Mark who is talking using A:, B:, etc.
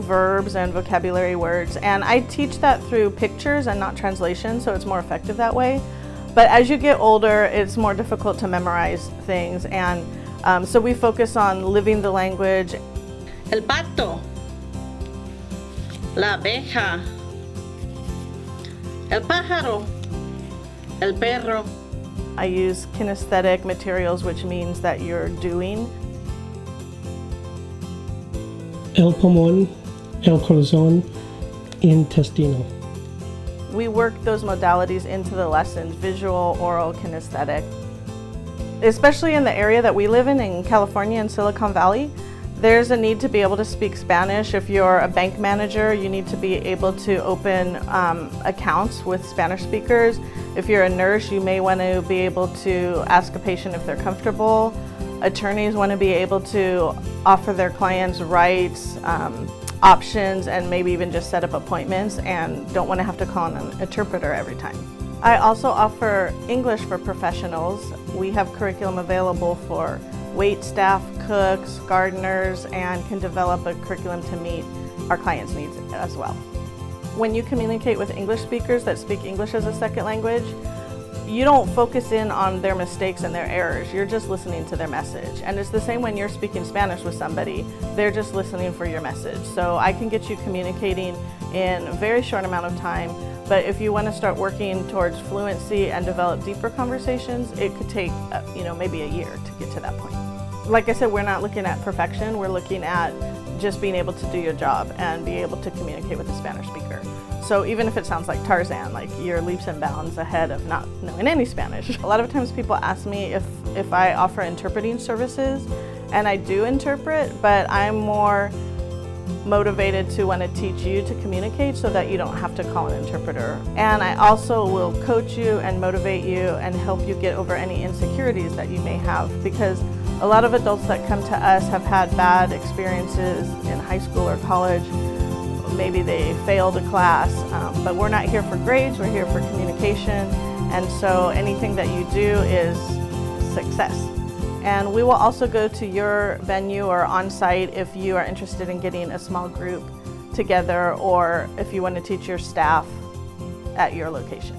A: verbs and vocabulary words, and I teach that through pictures and not translation, so it's more effective that way. But as you get older, it's more difficult to memorize things, and so we focus on living the language.
B: El pato, la abeja, el pájaro, el perro.
A: I use kinesthetic materials, which means that you're doing.
C: El pulmón, el corazón, intestino.
A: We work those modalities into the lessons, visual, oral, kinesthetic. Especially in the area that we live in California and Silicon Valley, there's a need to be able to speak Spanish. If you're a bank manager, you need to be able to open accounts with Spanish speakers. If you're a nurse, you may want to be able to ask a patient if they're comfortable. Attorneys want to be able to offer their clients rights, options, and maybe even just set up appointments, and don't want to have to call an interpreter every time. I also offer English for professionals. We have curriculum available for wait staff, cooks, gardeners, and can develop a curriculum to meet our clients' needs as well. When you communicate with English speakers that speak English as a second language, you don't focus in on their mistakes and their errors. You're just listening to their message. And it's the same when you're speaking Spanish with somebody. They're just listening for your message. So I can get you communicating in a very short amount of time. But if you want to start working towards fluency and develop deeper conversations, it could take maybe a year to get to that point. Like I said, we're not looking at perfection. We're looking at just being able to do your job and be able to communicate with a Spanish speaker. So even if it sounds like Tarzan, like you're leaps and bounds ahead of not knowing any Spanish. A lot of times people ask me if I offer interpreting services, and I do interpret, but I'm more motivated to want to teach you to communicate so that you don't have to call an interpreter. And I also will coach you and motivate you and help you get over any insecurities that you may have, because a lot of adults that come to us have had bad experiences in high school or college. Maybe they failed a class, but we're not here for grades, we're here for communication, and so anything that you do is success. And we will also go to your venue or on-site if you are interested in getting a small group together, or if you want to teach your staff at your location.